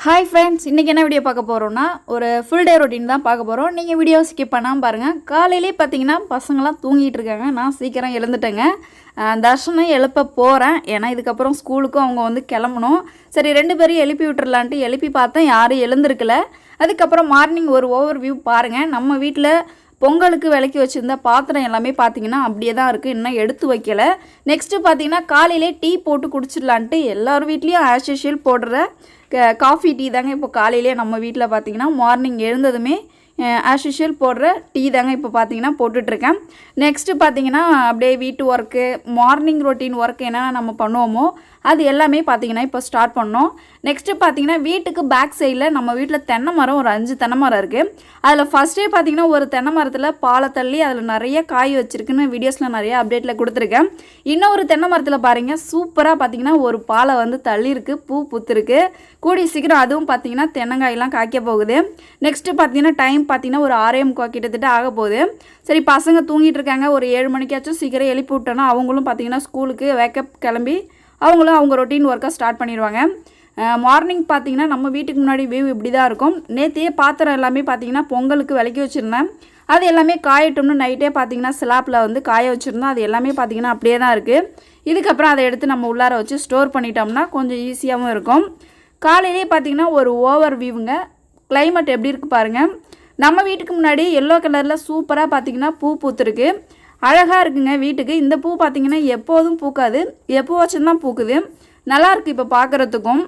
Hi friends, இன்றைக்கி என்ன video பார்க்க போகிறோன்னா ஒரு ஃபுல் டே ரொட்டீன் தான் பார்க்க போகிறோம். நீங்கள் வீடியோ ஸ்கிப் பண்ணாமல் பாருங்கள். காலையிலே பார்த்தீங்கன்னா பசங்களாம் தூங்கிட்டு இருக்காங்க. நான் சீக்கிரம் எழுந்துட்டேங்க. தர்ஷனை எழுப்ப போகிறேன். ஏன்னா இதுக்கப்புறம் ஸ்கூலுக்கும் அவங்க வந்து கிளம்பணும். சரி, 2 பேரையும் எழுப்பி விட்டுறலான்ட்டு எழுப்பி பார்த்தேன். யாரும் எழுந்திருக்கல. அதுக்கப்புறம் மார்னிங் ஒரு ஓவர் வியூ பாருங்கள். நம்ம வீட்டில் பொங்கலுக்கு விளக்கி வச்சுருந்த பாத்திரம் எல்லாமே பார்த்தீங்கன்னா அப்படியே தான் இருக்குது. இன்னும் எடுத்து வைக்கலை. நெக்ஸ்ட்டு பார்த்தீங்கன்னா காலையிலே டீ போட்டு குடிச்சிடலான்ட்டு எல்லார் வீட்லேயும் ஆஸ் யூஷுவல் போடுற காஃபி டீ தாங்க இப்போ காலையிலே நம்ம வீட்டில் பார்த்தீங்கன்னா மார்னிங் எழுந்ததுமே ஆஸ் யூஷுவல் போடுற டீ தாங்க இப்போ பார்த்தீங்கன்னா போட்டுட்ருக்கேன். நெக்ஸ்ட்டு பார்த்தீங்கன்னா அப்படியே வீட்டு ஒர்க்கு, மார்னிங் ரொட்டீன் ஒர்க் என்னென்ன நம்ம பண்ணுவோமோ அது எல்லாமே பார்த்தீங்கன்னா இப்போ ஸ்டார்ட் பண்ணோம். நெக்ஸ்ட்டு பார்த்தீங்கன்னா வீட்டுக்கு பேக் சைடில் நம்ம வீட்டில் தென்னை மரம் ஒரு 5 தென்னை மரம் இருக்குது. அதில் ஃபஸ்ட்டே பார்த்தீங்கன்னா ஒரு தென்னை மரத்தில் பாலை தள்ளி அதில் நிறைய காய் வச்சுருக்குன்னு வீடியோஸில் நிறைய அப்டேட்டில் கொடுத்துருக்கேன். இன்னொரு தென்னை மரத்தில் பாருங்கள், சூப்பராக பார்த்தீங்கன்னா ஒரு பாலை வந்து தள்ளியிருக்கு, பூ பூத்துருக்கு. கூடி சீக்கிரம் அதுவும் பார்த்தீங்கன்னா தென்னங்காயெல்லாம் காய்க்க போகுது. நெக்ஸ்ட்டு பார்த்தீங்கன்னா டைம் பார்த்தீங்கன்னா ஒரு 6:45 கிட்டத்தட்ட ஆக போகுது. சரி, பசங்க தூங்கிட்டு இருக்காங்க. ஒரு 7 மணிக்காச்சும் சீக்கிரம் எழுப்பி விட்டோன்னா அவங்களும் பார்த்தீங்கன்னா ஸ்கூலுக்கு வேக்கப் கிளம்பி அவங்களும் அவங்க ரொட்டீன் ஒர்க்கை ஸ்டார்ட் பண்ணிடுவாங்க. மார்னிங் பார்த்தீங்கன்னா நம்ம வீட்டுக்கு முன்னாடி வியூ இப்படி தான் இருக்கும். நேற்றையே பாத்திரம் எல்லாமே பார்த்தீங்கன்னா பொங்கலுக்கு விளக்கி வச்சுருந்தேன். அது எல்லாமே காயட்டும்னு நைட்டே பார்த்தீங்கன்னா ஸ்லாப்பில் வந்து காய வச்சுருந்தோம். அது எல்லாமே பார்த்தீங்கன்னா அப்படியே தான் இருக்குது. இதுக்கப்புறம் அதை எடுத்து நம்ம உள்ளார வச்சு ஸ்டோர் பண்ணிட்டோம்னா கொஞ்சம் ஈஸியாகவும் இருக்கும். காலையிலே பார்த்தீங்கன்னா ஒரு ஓவர் வியூங்க. கிளைமேட் எப்படி இருக்குது பாருங்கள். நம்ம வீட்டுக்கு முன்னாடி எல்லோ கலரில் சூப்பராக பார்த்தீங்கன்னா பூ பூத்துருக்கு. அழகாக இருக்குங்க வீட்டுக்கு. இந்த பூ பார்த்தீங்கன்னா எப்போதும் பூக்காது, எப்போ வச்சுருந்தான் பூக்குது. நல்லாயிருக்கு இப்போ பார்க்குறதுக்கும்.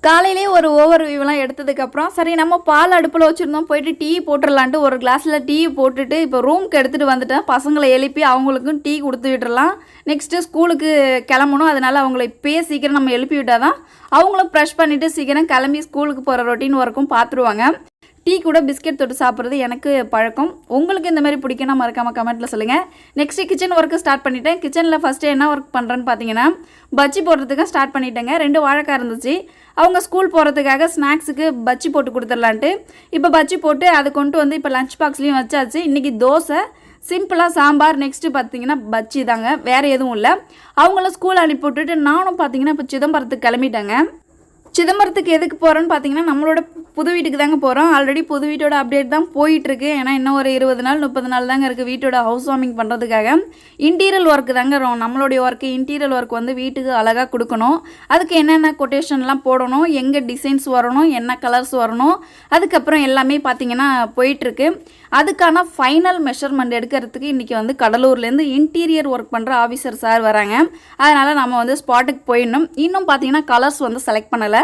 காலையிலே ஒரு ஓவர் வியூலாம் எடுத்ததுக்கப்புறம் சரி நம்ம பால் அடுப்பில் வச்சுருந்தோம், போயிட்டு டீ போட்டுடலான்ட்டு ஒரு கிளாஸில் டீ போட்டுட்டு இப்போ ரூமுக்கு எடுத்துகிட்டு வந்துட்டேன். பசங்களை எழுப்பி அவங்களுக்கும் டீ கொடுத்து விட்டுடலாம். நெக்ஸ்ட்டு ஸ்கூலுக்கு கிளம்பணும். அதனால் அவங்கள இப்போயே சீக்கிரம் நம்ம எழுப்பி விட்டால் தான் அவங்களும் ப்ரெஷ் பண்ணிவிட்டு சீக்கிரம் கிளம்பி ஸ்கூலுக்கு போகிற ரொட்டீன் ஒர்க்கும் பார்த்துருவாங்க. டீ கூட பிஸ்கெட் தொட்டு சாப்பிட்றது எனக்கு பழக்கம். உங்களுக்கு இந்த மாதிரி பிடிக்குன்னா மறக்காமல் கமெண்ட்டில் சொல்லுங்கள். நெக்ஸ்ட்டு கிச்சன் ஒர்க்கு ஸ்டார்ட் பண்ணிவிட்டேன். கிச்சனில் ஃபஸ்ட்டு என்ன ஒர்க் பண்ணுறேன்னு பார்த்தீங்கன்னா பஜ்ஜி போடுறதுக்காக ஸ்டார்ட் பண்ணிட்டேங்க. 2 வாழைக்காய் இருந்துச்சு. அவங்க ஸ்கூல் போகிறதுக்காக ஸ்நாக்ஸுக்கு பஜ்ஜி போட்டு கொடுத்துடலான்ட்டு இப்போ பஜ்ஜி போட்டு அதை கொண்டு வந்து இப்போ லஞ்ச் பாக்ஸ்லேயும் வச்சாச்சு. இன்றைக்கி தோசை, சிம்பிளாக சாம்பார், நெக்ஸ்ட்டு பார்த்தீங்கன்னா பஜ்ஜி தாங்க, வேறு எதுவும் இல்லை. அவங்கள ஸ்கூல் அனுப்பி விட்டுட்டு நானும் பார்த்தீங்கன்னா இப்போ சிதம்பரத்துக்கு கிளம்பிட்டேங்க. சிதம்பரத்துக்கு எதுக்கு போகிறோன்னு பார்த்தீங்கன்னா நம்மளோட புது வீட்டுக்கு தாங்க போகிறோம். ஆல்ரெடி புது வீட்டோட அப்டேட் தான் போயிட்டுருக்கு. ஏன்னா இன்னும் ஒரு 20 நாள் 30 நாள் தாங்க இருக்குது வீட்டோட ஹவுஸ் வார்மிங் பண்ணுறதுக்காக. இன்டீரியல் ஒர்க்கு தாங்க நம்மளுடைய ஒர்க்கு. இன்டீரியல் ஒர்க் வந்து வீட்டுக்கு அழகாக கொடுக்கணும். அதுக்கு என்னென்ன கொட்டேஷன்லாம் போடணும், எங்கே டிசைன்ஸ் வரணும், என்ன கலர்ஸ் வரணும், அதுக்கப்புறம் எல்லாமே பார்த்தீங்கன்னா போயிட்டுருக்கு. அதுக்கான ஃபைனல் மெஷர்மெண்ட் எடுக்கிறதுக்கு இன்றைக்கி வந்து கடலூர்லேருந்து இன்டீரியர் ஒர்க் பண்ணுற ஆஃபீஸர் சார் வராங்க. அதனால் நம்ம வந்து ஸ்பாட்டுக்கு போயிடணும். இன்னும் பார்த்தீங்கன்னா கலர்ஸ் வந்து செலக்ட் பண்ணலை.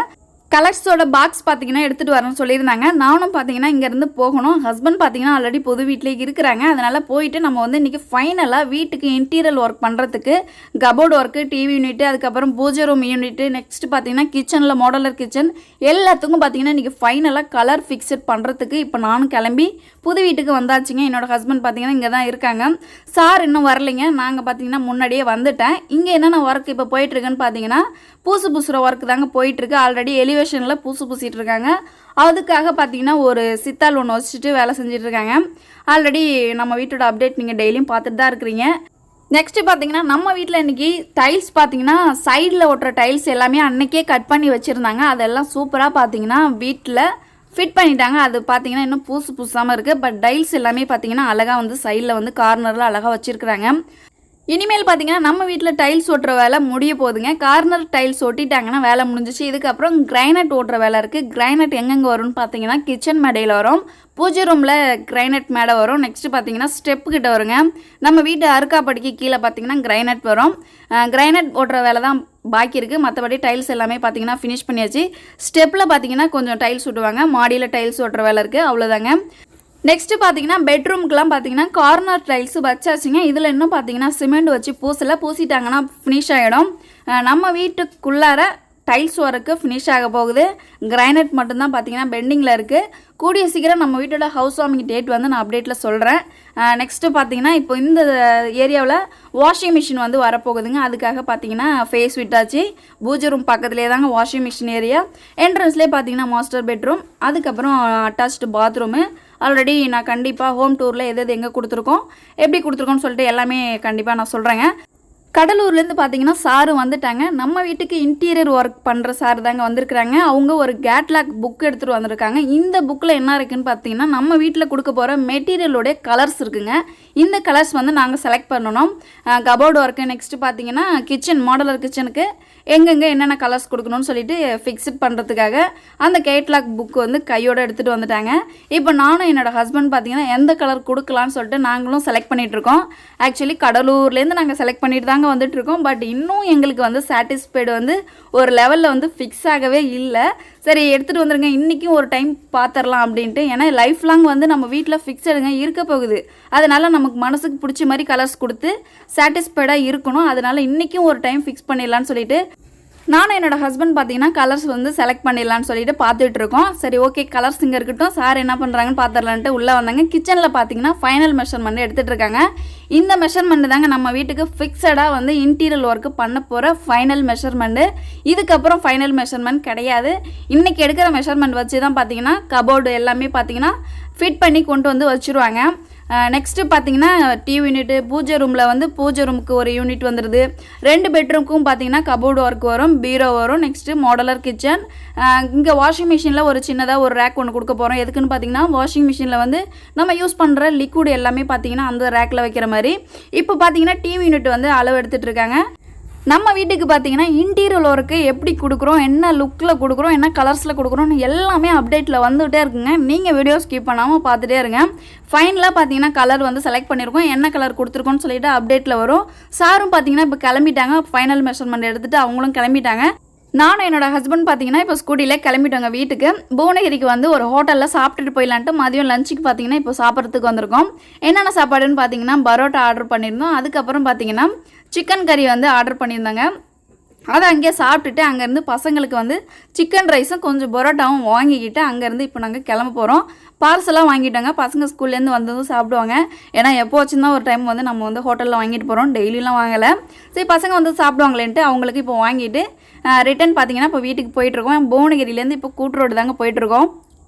கலர்ஸோட பாக்ஸ் பார்த்தீங்கன்னா எடுத்துகிட்டு வரணும்னு சொல்லியிருந்தாங்க. நானும் பார்த்தீங்கன்னா இங்கேருந்து போகணும். ஹஸ்பண்ட் பார்த்தீங்கன்னா ஆல்ரெடி புது வீட்டிலே இருக்கிறாங்க. அதனால் போயிட்டு நம்ம வந்து இன்றைக்கி ஃபைனலாக வீட்டுக்கு இன்டீரியல் ஒர்க் பண்ணுறதுக்கு கபோர்டு ஒர்க்கு, டிவி யூனிட்டு, அதுக்கப்புறம் பூஜை ரூம் யூனிட்டு, நெக்ஸ்ட்டு பார்த்தீங்கன்னா கிச்சனில் மாடலர் கிச்சன் எல்லாத்துக்கும் பார்த்தீங்கன்னா இன்றைக்கி ஃபைனலாக கலர் ஃபிக்ஸட் பண்ணுறதுக்கு இப்போ நானும் கிளம்பி புது வீட்டுக்கு வந்தாச்சுங்க. என்னோடய ஹஸ்பண்ட் பார்த்தீங்கன்னா இங்கே தான் இருக்காங்க. சார் இன்னும் வரலைங்க. நாங்கள் பார்த்தீங்கன்னா முன்னாடியே வந்துட்டேன். இங்கே என்னென்ன ஒர்க் இப்போ போயிட்டுருக்குன்னு பார்த்தீங்கன்னா பூசு பூசுகிற ஒர்க் தாங்க போயிட்டுருக்கு. ஆல்ரெடி எலிவேஷனில் பூசு பூசிகிட்டு இருக்காங்க. அதுக்காக பார்த்தீங்கன்னா ஒரு சித்தால் ஒன்று வச்சுட்டு வேலை செஞ்சிட்ருக்காங்க. ஆல்ரெடி நம்ம வீட்டோட அப்டேட் நீங்கள் டெய்லியும் பார்த்துட்டு தான் இருக்கிறீங்க. நெக்ஸ்ட்டு பார்த்தீங்கன்னா நம்ம வீட்டில் இன்றைக்கி டைல்ஸ் பார்த்தீங்கன்னா சைடில் ஒட்டுற டைல்ஸ் எல்லாமே அன்றைக்கே கட் பண்ணி வச்சுருந்தாங்க. அதெல்லாம் சூப்பராக பார்த்தீங்கன்னா வீட்டில் ஃபிட் பண்ணிட்டாங்க. அது பார்த்தீங்கன்னா இன்னும் பூசு பூசாமல் இருக்குது. பட் டைல்ஸ் எல்லாமே பார்த்தீங்கன்னா அழகாக வந்து சைடில் வந்து கார்னரில் அழகாக வச்சுருக்குறாங்க. இனிமேல் பார்த்தீங்கன்னா நம்ம வீட்டில் டைல்ஸ் ஓட்டுற வேலை முடிய போகுதுங்க. கார்னர் டைல்ஸ் ஒட்டிட்டாங்கன்னா வேலை முடிஞ்சிச்சு. இதுக்கப்புறம் கிரைனட் ஓட்டுற வேலை இருக்குது. கிரைனட் எங்கெங்கே வரும்னு பார்த்தீங்கன்னா கிச்சன் மேடையில் வரும், பூஜை ரூமில் கிரைனட் மேடை வரும், நெக்ஸ்ட்டு பார்த்தீங்கன்னா ஸ்டெப்பு கிட்ட வருங்க. நம்ம வீட்டு அருக்காப்படிக்கு கீழே பார்த்தீங்கன்னா கிரைனட் வரும். கிரைனட் ஓட்டுற வேலை தான் பாக்கி இருக்குது. மற்றபடி டைல்ஸ் எல்லாமே பார்த்தீங்கன்னா ஃபினிஷ் பண்ணியாச்சு. ஸ்டெப்பில் பார்த்தீங்கன்னா கொஞ்சம் டைல்ஸ் ஓட்டுவாங்க. மாடியில் டைல்ஸ் ஓட்டுற வேலை இருக்குது. அவ்வளோதாங்க. நெக்ஸ்ட்டு பார்த்தீங்கன்னா பெட்ரூம்க்குலாம் பார்த்தீங்கன்னா கார்னர் டைல்ஸு வச்சாச்சுங்க. இதில் இன்னும் பார்த்தீங்கன்னா சிமெண்ட் வச்சு பூசிட்டாங்கன்னா ஃபினிஷ் ஆகிடும். நம்ம வீட்டுக்குள்ளார டைல்ஸ் ஒர்க்கு ஃபினிஷ் ஆக போகுது. கிரைனட் மட்டும்தான் பார்த்தீங்கன்னா பெண்டிங்கில் இருக்குது. கூடிய சீக்கிரம் நம்ம வீட்டோட ஹவுஸ் வார்மிங் டேட் வந்து நான் அப்டேட்டில் சொல்கிறேன். நெக்ஸ்ட்டு பார்த்தீங்கன்னா இப்போ இந்த ஏரியாவில் வாஷிங் மிஷின் வந்து வரப்போகுதுங்க. அதுக்காக பார்த்தீங்கன்னா ஃபேஸ் விட்டாச்சு. பூஜை ரூம் பக்கத்துலேயே தாங்க வாஷிங் மிஷின் ஏரியா. என்ட்ரன்ஸ்லேயே பார்த்தீங்கன்னா மாஸ்டர் பெட்ரூம், அதுக்கப்புறம் அட்டாச்டு பாத்ரூமு. ஆல்ரெடி நான் கண்டிப்பாக ஹோம் டூரில் எது எங்கே கொடுத்துருக்கோம், எப்படி கொடுத்துருக்கோன்னு சொல்லிட்டு எல்லாமே கண்டிப்பாக நான் சொல்கிறேங்க. கடலூர்லேருந்து பார்த்தீங்கன்னா சாரு வந்துட்டாங்க. நம்ம வீட்டுக்கு இன்டீரியர் ஒர்க் பண்ணுற சார் தாங்க வந்திருக்கிறாங்க. அவங்க ஒரு கேட்லாக் புக் எடுத்துகிட்டு வந்திருக்காங்க. இந்த புக்கில் என்ன இருக்குதுன்னு பார்த்தீங்கன்னா நம்ம வீட்டில் கொடுக்க போகிற மெட்டீரியலோடைய கலர்ஸ் இருக்குங்க. இந்த கலர்ஸ் வந்து நாங்கள் செலக்ட் பண்ணணும். கபோர்டு ஒர்க்கு, நெக்ஸ்ட்டு பார்த்தீங்கன்னா கிச்சன், மாடலர் கிச்சனுக்கு எங்கெங்கே என்னென்ன கலர்ஸ் கொடுக்கணும்னு சொல்லிட்டு ஃபிக்ஸ்ட் பண்ணுறதுக்காக அந்த கேட்லாக் புக்கு வந்து கையோடு எடுத்துகிட்டு வந்துட்டாங்க. இப்போ நானும் என்னோடய ஹஸ்பண்ட் பார்த்தீங்கன்னா எந்த கலர் கொடுக்கலான்னு சொல்லிட்டு நாங்களும் செலக்ட் பண்ணிகிட்ருக்கோம். ஆக்சுவலி கடலூர்லேருந்து நாங்கள் செலக்ட் பண்ணிட்டு தாங்க வந்துட்டுருக்கோம். பட் இன்னும் எங்களுக்கு வந்து சாட்டிஸ்ஃபைடு வந்து ஒரு லெவலில் வந்து ஃபிக்ஸ் ஆகவே இல்லை. சரி எடுத்துகிட்டு வந்துருங்க, இன்றைக்கும் ஒரு டைம் பார்த்துடலாம் அப்படின்ட்டு. ஏன்னா லைஃப் லாங் வந்து நம்ம வீட்டில் ஃபிக்ஸடுங்க இருக்க போகுது. அதனால் நமக்கு மனசுக்கு பிடிச்ச மாதிரி கலர்ஸ் கொடுத்து சாட்டிஸ்ஃபைடாக இருக்கணும். அதனால் இன்றைக்கும் ஒரு டைம் ஃபிக்ஸ் பண்ணிடலான்னு சொல்லிட்டு நானும் என்னோடய ஹஸ்பண்ட் பார்த்தீங்கன்னா கலர்ஸ் வந்து செலக்ட் பண்ணிடலான்னு சொல்லிட்டு பார்த்துட்ருக்கோம். சரி ஓகே, கலர்ஸ் இங்கே இருக்கட்டும், சார் என்ன பண்ணுறாங்கன்னு பார்த்துடலான்ட்டு உள்ளே வந்தாங்க. கிச்சனில் பார்த்தீங்கன்னா ஃபைனல் மெஷர்மெண்ட் எடுத்துகிட்டு இருக்காங்க. இந்த மெஷர்மெண்ட் தாங்க நம்ம வீட்டுக்கு ஃபிக்ஸடாக வந்து இன்டீரியர் ஒர்க்கு பண்ண போகிற ஃபைனல் மெஷர்மெண்ட்டு. இதுக்கப்புறம் ஃபைனல் மெஷர்மெண்ட் கிடையாது. இன்றைக்கி எடுக்கிற மெஷர்மெண்ட் வச்சு தான் பார்த்தீங்கன்னா கபோர்டு எல்லாமே பார்த்தீங்கன்னா ஃபிட் பண்ணி கொண்டு வந்து வச்சுருவாங்க. நெக்ஸ்ட்டு பார்த்தீங்கன்னா டிவி யூனிட்டு, பூஜை ரூமில் வந்து பூஜை ரூமுக்கு ஒரு யூனிட் வந்துடுது. 2 பெட்ரூமுக்கும் பார்த்தீங்கன்னா கபோர்டு ஒர்க் வரும், பீரோ வரும். Next modeller kitchen. இங்கே வாஷிங் மிஷினில் ஒரு சின்னதாக ஒரு ரேக் ஒன்று கொடுக்க போகிறோம். எதுக்குன்னு பார்த்தீங்கன்னா வாஷிங் மிஷினில் வந்து நம்ம யூஸ் பண்ணுற லிக்விட் எல்லாமே பார்த்தீங்கன்னா அந்த ரேக்கில் வைக்கிற மாதிரி. இப்போ பார்த்தீங்கன்னா டிவி யூனிட் வந்து அளவு எடுத்துகிட்டு இருக்காங்க. நம்ம வீட்டுக்கு பார்த்தீங்கன்னா இன்டீரியர் ஒர்க்கு எப்படி கொடுக்குறோம், என்ன லுக்கில் கொடுக்குறோம், என்ன கலர்ஸில் கொடுக்குறோன்னு எல்லாமே அப்டேட்டில் வந்துகிட்டே இருக்குங்க. நீங்கள் வீடியோ ஸ்கிப் பண்ணாமல் பார்த்துட்டே இருங்க. ஃபைனலாக பார்த்தீங்கன்னா கலர் வந்து செலக்ட் பண்ணியிருக்கோம். என்ன கலர் கொடுத்துருக்கோன்னு சொல்லிட்டு அப்டேட்டில் வரும். சாரும் பார்த்தீங்கன்னா இப்போ கிளம்பிட்டாங்க. ஃபைனல் மெஷர்மெண்ட் எடுத்துகிட்டு அவங்களும் கிளம்பிட்டாங்க. நானும் என்னோடய ஹஸ்பண்ட் பார்த்தீங்கன்னா இப்போ ஸ்கூட்டியில் கிளம்பிட்டோங்க வீட்டுக்கு. புவனகிரிக்கு வந்து ஒரு ஹோட்டலில் சாப்பிட்டுட்டு போயிடலான்ட்டு மதியம் லஞ்சுக்கு பார்த்தீங்கன்னா இப்போ சாப்பிட்றதுக்கு வந்திருக்கோம். என்னென்ன சாப்பாடுன்னு பார்த்தீங்கன்னா பரோட்டா ஆர்டர் பண்ணியிருந்தோம். அதுக்கப்புறம் பார்த்தீங்கன்னா சிக்கன் கறி வந்து ஆர்டர் பண்ணியிருந்தாங்க. அதை அங்கேயே சாப்பிட்டுட்டு அங்கேருந்து பசங்களுக்கு வந்து சிக்கன் ரைஸும் கொஞ்சம் பரோட்டாவும் வாங்கிக்கிட்டு அங்கேருந்து இப்போ நாங்கள் கிளம்ப போகிறோம். பார்சலாக வாங்கிட்டாங்க. பசங்க ஸ்கூல்லேருந்து வந்ததும் சாப்பிடுவாங்க. ஏன்னா எப்போ வச்சுருந்தா ஒரு டைம் வந்து நம்ம வந்து ஹோட்டலில் வாங்கிட்டு போகிறோம், டெய்லியெலாம் வாங்கலை. சரி பசங்க வந்து சாப்பிடுவாங்களேன்ட்டு அவங்களுக்கு இப்போ வாங்கிட்டு ரிட்டன் பார்த்தீங்கன்னா இப்போ வீட்டுக்கு போயிட்டுருக்கோம். புவனகிரிலேருந்து இப்போ கூட்டு ரோடு தாங்க போயிட்டுருக்கோம்.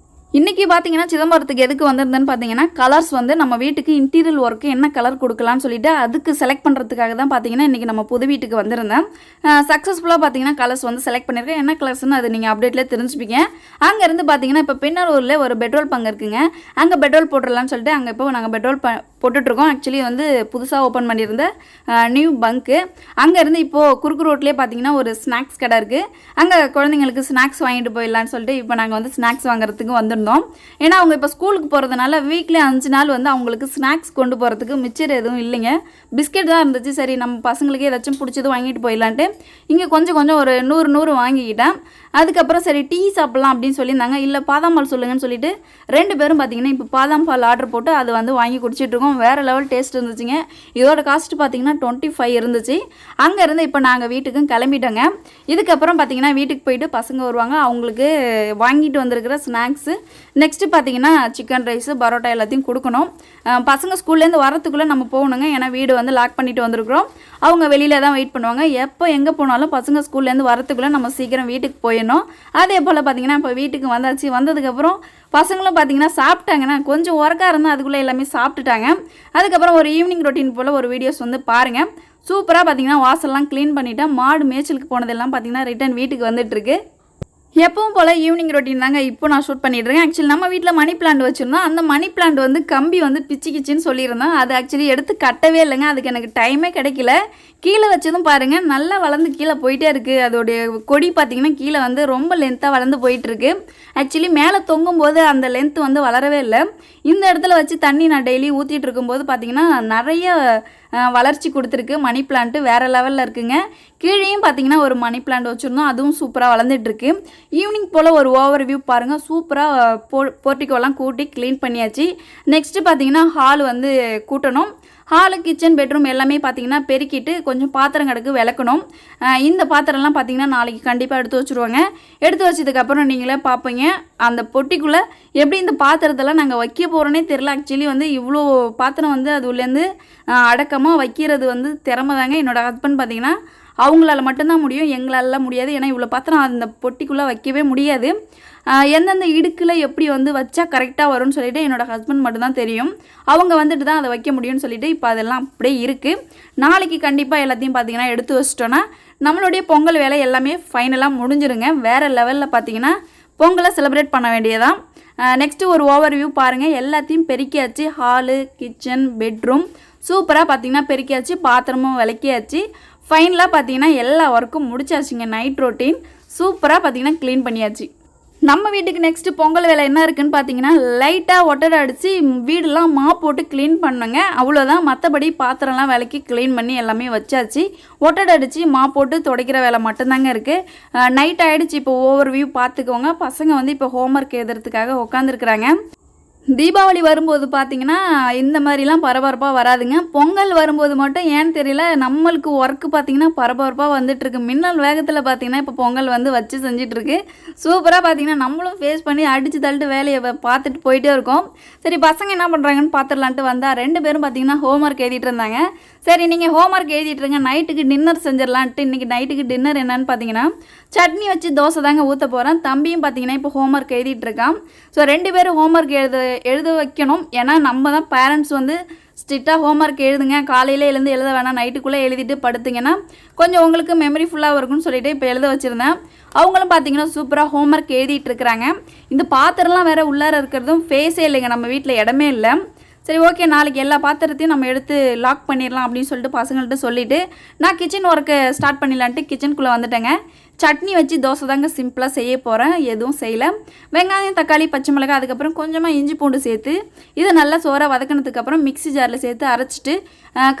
இன்றைக்கி பார்த்தீங்கன்னா சிதம்பரத்துக்கு எதுக்கு வந்திருந்தேன்னு பார்த்தீங்கன்னா கலர்ஸ் வந்து நம்ம வீட்டுக்கு இன்டீரியர் ஒர்க்கு என்ன கலர் கொடுக்கலான்னு சொல்லிட்டு அதுக்கு செலக்ட் பண்ணுறதுக்காக தான் பார்த்தீங்கன்னா இன்றைக்கி நம்ம புது வீட்டுக்கு வந்திருந்தேன். சக்ஸஸ்ஃபுல்லாக பார்த்தீங்கன்னா கலர்ஸ் வந்து செலக்ட் பண்ணியிருக்கேன். என்ன கலர்ஸ்னு அது நீங்கள் அப்டேட்லேயே தெரிஞ்சுப்பீங்க. அங்கேருந்து பார்த்தீங்கன்னா இப்போ பின்னரூரில் ஒரு பெட்ரோல் பங்கு இருக்குங்க. அங்கே பெட்ரோல் போட்டுடலான்னு சொல்லிட்டு அங்கே இப்போ நாங்கள் பெட்ரோல் போட்டுட்ருக்கோம். ஆக்சுவலி வந்து புதுசாக ஓப்பன் பண்ணியிருந்த நியூ பங்க்கு. அங்கேருந்து இப்போது குறுக்கு ரோட்லேயே பார்த்தீங்கன்னா ஒரு ஸ்நாக்ஸ் கடை இருக்குது. அங்கே குழந்தைங்களுக்கு ஸ்நாக்ஸ் வாங்கிட்டு போயிடலான்னு சொல்லிட்டு இப்போ நாங்கள் வந்து ஸ்நாக்ஸ் வாங்குறதுக்கு வந்திருந்தோம். ஏன்னா அவங்க இப்போ ஸ்கூலுக்கு போகிறதுனால வீக்லி 5 நாள் வந்து அவங்களுக்கு ஸ்நாக்ஸ் கொண்டு போகிறதுக்கு மிச்சர் எதுவும் இல்லைங்க. பிஸ்கெட் தான் இருந்துச்சு. சரி நம்ம பசங்களுக்கு ஏதாச்சும் பிடிச்சது வாங்கிட்டு போயிடலான்ட்டு இங்கே கொஞ்சம் ஒரு 100 வாங்கிக்கிட்டேன். அதுக்கப்புறம் சரி டீ சாப்பிட்லாம் அப்படின்னு சொல்லியிருந்தாங்க. இல்லை பாதாம் பால் சொல்லுங்கன்னு சொல்லிட்டு 2 பேரும் பார்த்தீங்கன்னா இப்போ பாதாம் பால் ஆர்டர் போட்டு அது வந்து வாங்கி குடிச்சிட்ருக்கோம். வேறு லெவல் டேஸ்ட் இருந்துச்சுங்க. இதோட காஸ்ட் பார்த்தீங்கன்னா 25 இருந்துச்சு. அங்கேருந்து இப்போ நாங்கள் வீட்டுக்கும் கிளம்பிட்டோங்க. இதுக்கப்புறம் பார்த்தீங்கன்னா வீட்டுக்கு போயிட்டு பசங்க வருவாங்க. அவங்களுக்கு வாங்கிட்டு வந்திருக்கிற ஸ்நாக்ஸு, நெக்ஸ்ட்டு பார்த்தீங்கன்னா சிக்கன் ரைஸு, பரோட்டா எல்லாத்தையும் கொடுக்கணும். பசங்க ஸ்கூல்லேருந்து வரத்துக்குள்ளே நம்ம போகணுங்க. ஏன்னா வீடு வந்து லாக் பண்ணிட்டு வந்திருக்கிறோம். அவங்க வெளியில் தான் வெயிட் பண்ணுவாங்க. எப்போ எங்கே போனாலும் பசங்க ஸ்கூல்லேருந்து வரத்துக்குள்ளே நம்ம சீக்கிரம் வீட்டுக்கு போயிடணும். அதே போல் பார்த்தீங்கன்னா இப்போ வீட்டுக்கு வந்தாச்சு. வந்ததுக்கப்புறம் பசங்களும் பார்த்தீங்கன்னா சாப்பிட்டாங்கன்னா கொஞ்சம் ஒர்க்காக இருந்தால் அதுக்குள்ளே எல்லாமே சாப்பிட்டுட்டாங்க. அதுக்கப்புறம் ஒரு ஈவினிங் ரொட்டீன் போல் ஒரு வீடியோஸ் வந்து பாருங்கள். சூப்பராக பார்த்தீங்கன்னா வாசல்லாம் க்ளீன் பண்ணிவிட்டேன். மாடு மேய்ச்சலுக்கு போனதெல்லாம் பார்த்தீங்கன்னா ரிட்டன் வீட்டுக்கு வந்துட்டுருக்கு. எப்பவும் போல் ஈவினிங் ரொட்டீன் தாங்க இப்போ நான் ஷூட் பண்ணிட்டுருக்கேன். ஆக்சுவலி நம்ம வீட்டில் மணி பிளான்ட் வச்சுருந்தோம். அந்த மணி பிளான்ட் வந்து கம்பி வந்து பிச்சுக்கிச்சின்னு சொல்லியிருந்தோம். அது ஆக்சுவலி எடுத்து கட்டவே இல்லைங்க. அதுக்கு எனக்கு டைமே கிடைக்கல. கீழே வச்சதும் பாருங்கள் நல்லா வளர்ந்து கீழே போயிட்டே இருக்குது. அதோடைய கொடி பார்த்திங்கன்னா கீழே வந்து ரொம்ப லென்த்தாக வளர்ந்து போயிட்டுருக்கு. ஆக்சுவலி மேலே தொங்கும்போது அந்த லென்த்து வந்து வளரவே இல்லை. இந்த இடத்துல வச்சு தண்ணி நான் டெய்லி ஊற்றிட்டு இருக்கும்போது பார்த்திங்கன்னா நிறைய வளர்ச்சி கொடுத்துருக்கு. மணி பிளான்ட்டு வேறு லெவலில் இருக்குங்க. கீழேயும் பார்த்தீங்கன்னா ஒரு மணி பிளான்ட் வச்சுருந்தோம். அதுவும் சூப்பராக வளர்ந்துட்டுருக்கு. ஈவினிங் போல் ஒரு ஓவர் வியூ பாருங்கள். சூப்பராக போர்ட்டிக்கோலாம் கூட்டி க்ளீன் பண்ணியாச்சு. நெக்ஸ்ட்டு பார்த்தீங்கன்னா ஹால் வந்து கூட்டணும். ஹாலு, கிச்சன், பெட்ரூம் எல்லாமே பார்த்தீங்கன்னா பெருக்கிட்டு கொஞ்சம் பாத்திரம் கிடக்கு விளக்கணும். இந்த பாத்திரம்லாம் பார்த்தீங்கன்னா நாளைக்கு கண்டிப்பாக எடுத்து வச்சுருவாங்க. எடுத்து வச்சதுக்கப்புறம் நீங்களே பார்ப்பீங்க அந்த பொட்டிக்குள்ளே எப்படி இந்த பாத்திரத்தெல்லாம் நாங்கள் வைக்க போகிறோன்னே தெரில. ஆக்சுவலி வந்து இவ்வளோ பாத்திரம் வந்து அது உள்ளேருந்து அடக்கமாக வைக்கிறது வந்து திறமை தாங்க. என்னோடய ஹஸ்பண்ட் பார்த்தீங்கன்னா அவங்களால மட்டும்தான் முடியும், எங்களால முடியாது. ஏன்னா இவ்வளோ பாத்திரம் அந்த பொட்டிக்குள்ளே வைக்கவே முடியாது. எந்தெந்த இடுக்கில் எப்படி வந்து வச்சா கரெக்டாக வரும்னு சொல்லிட்டு என்னோடய ஹஸ்பண்ட் மட்டும்தான் தெரியும். அவங்க வந்துட்டு தான் அதை வைக்க முடியும்னு சொல்லிட்டு இப்போ அதெல்லாம் அப்படியே இருக்குது. நாளைக்கு கண்டிப்பாக எல்லாத்தையும் பார்த்திங்கன்னா எடுத்து வச்சிட்டோன்னா நம்மளுடைய பொங்கல் வேலை எல்லாமே ஃபைனலாக முடிஞ்சிருங்க. வேறு லெவலில் பார்த்திங்கன்னா பொங்கலை செலிப்ரேட் பண்ண வேண்டியதான். நெக்ஸ்ட்டு ஒரு ஓவர்வியூ பாருங்கள். எல்லாத்தையும் பெருக்கியாச்சு. ஹாலு, கிச்சன், பெட்ரூம் சூப்பராக பார்த்திங்கன்னா பெருக்கியாச்சு. பாத்திரமும் விளக்கியாச்சு. ஃபைனலாக பார்த்திங்கன்னா எல்லா ஒர்க்கும் முடிச்சாச்சுங்க. நைட் ரொட்டீன் சூப்பராக பார்த்திங்கன்னா க்ளீன் பண்ணியாச்சு. நம்ம வீட்டுக்கு நெக்ஸ்ட்டு பொங்கல் வேலை என்ன இருக்குதுன்னு பார்த்தீங்கன்னா லைட்டாக ஒட்டடை அடித்து வீடெல்லாம் மாப் போட்டு க்ளீன் பண்ணுங்க. அவ்வளோதான். மற்றபடி பாத்திரம்லாம் விளக்கி க்ளீன் பண்ணி எல்லாமே வச்சாச்சு. ஒட்டடை அடித்து மாப் போட்டு துடைக்கிற வேலை மட்டும்தாங்க இருக்குது. நைட் ஆகிடுச்சு. இப்போ ஓவர் வியூ பார்த்துக்கோங்க. பசங்க வந்து இப்போ ஹோம்ஒர்க் எழுதுறதுக்காக உட்காந்துருக்குறாங்க. தீபாவளி வரும்போது பார்த்திங்கன்னா இந்த மாதிரிலாம் பரபரப்பாக வராதுங்க. பொங்கல் வரும்போது மட்டும் ஏன்னு தெரியல நம்மளுக்கு ஒர்க்கு பார்த்திங்கன்னா பரபரப்பாக வந்துட்டுருக்கு. மின்னல் வேகத்தில் பார்த்திங்கன்னா இப்போ பொங்கல் வந்து வச்சு செஞ்சிட்ருக்கு. சூப்பராக பார்த்திங்கன்னா நம்மளும் ஃபேஸ் பண்ணி அடித்து தள்ளிட்டு வேலையை பார்த்துட்டு போயிட்டே இருக்கோம். சரி பசங்க என்ன பண்ணுறாங்கன்னு பார்த்துடலான்ட்டு வந்தால் 2 பேரும் பார்த்திங்கன்னா ஹோம்ஒர்க் எழுதிட்டு இருந்தாங்க. சரி நீங்கள் ஹோம்ஒர்க் எழுதிட்டுருங்க, நைட்டுக்கு டின்னர் செஞ்சிடலான்ட்டு. இன்றைக்கி நைட்டுக்கு டின்னர் என்னன்னு பார்த்தீங்கன்னா சட்னி வச்சு தோசை தாங்க ஊற்ற போகிறேன். தம்பியும் பார்த்தீங்கன்னா இப்போ ஹோம்ஒர்க் எழுதிட்டுருக்கான். ஸோ 2 பேரும் ஹோம்ஒர்க் எழுத வைக்கணும். ஏன்னா நம்ம தான் பேரண்ட்ஸ் வந்து ஸ்ட்ரிக்டாக ஹோம்ஒர்க் எழுதுங்க, காலையில் எழுத வேணாம், நைட்டுக்குள்ளே எழுதிட்டு படுத்திங்கன்னா கொஞ்சம் உங்களுக்கு மெமரி ஃபுல்லாக இருக்கும்னு சொல்லிட்டு இப்போ எழுத வச்சுருந்தேன். அவங்களும் பார்த்தீங்கன்னா சூப்பராக ஹோம்ஒர்க் எழுதிட்டு இருக்கிறாங்க. இந்த பாத்திரம்லாம் வேறு உள்ளார இருக்கிறதும் ஃபேஸே இல்லைங்க, நம்ம வீட்டில் இடமே இல்லை. சரி ஓகே, நாளைக்கு எல்லா பாத்திரத்தையும் நம்ம எடுத்து லாக் பண்ணிடலாம் அப்படின்னு சொல்லிட்டு பசங்கள்கிட்ட சொல்லிவிட்டு நான் கிச்சன் ஒர்க்கு ஸ்டார்ட் பண்ணிடலான்ட்டு கிச்சனுக்குள்ளே வந்துட்டேங்க. சட்னி வச்சு தோசை தாங்க சிம்பிளாக செய்ய போகிறேன், எதுவும் செய்யலை. வெங்காயம், தக்காளி, பச்சை மிளகாய், அதுக்கப்புறம் கொஞ்சமாக இஞ்சி பூண்டு சேர்த்து இதை நல்லா சோறாக வதக்கினதுக்கப்புறம் மிக்ஸி ஜாரில் சேர்த்து அரைச்சிட்டு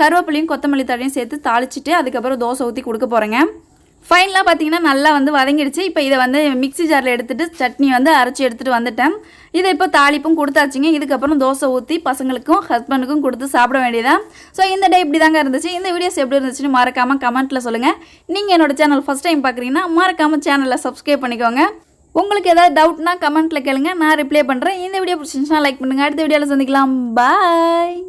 கருவேப்பிலையும் கொத்தமல்லி தழையும் சேர்த்து தாளிச்சிட்டு அதுக்கப்புறம் தோசை ஊற்றி கொடுக்க போகிறேங்க. ஃபைனலாக பார்த்தீங்கன்னா நல்லா வந்து வதங்கிடுச்சு. இப்போ இதை வந்து மிக்ஸி ஜாரில் எடுத்துகிட்டு சட்னி வந்து அரைச்சி எடுத்துகிட்டு வந்துட்டேன். இதை இப்போ தாளிப்பும் கொடுத்தாச்சுங்க. இதுக்கப்புறம் தோசை ஊற்றி பசங்களுக்கும் ஹஸ்பண்டுக்கும் கொடுத்து சாப்பிட வேண்டியதான். ஸோ இந்த டே இப்படி தாங்க இருந்துச்சு. இந்த வீடியோஸ் எப்படி இருந்துச்சுன்னு மறக்காமல் கமெண்ட்டில் சொல்லுங்கள். நீங்கள் என்னோடய சேனல் ஃபஸ்ட் டைம் பார்க்குறீங்கன்னா மறக்காமல் சேனலை சப்ஸ்கிரைப் பண்ணிக்கோங்க. உங்களுக்கு ஏதாவது டவுட்னா கமெண்ட்டில் கேளுங்க, நான் ரிப்ளை பண்ணுறேன். இந்த வீடியோ பிடிச்சிருந்துச்சுன்னா லைக் பண்ணுங்கள். அடுத்த வீடியோவில் சந்திக்கலாம். பாய்.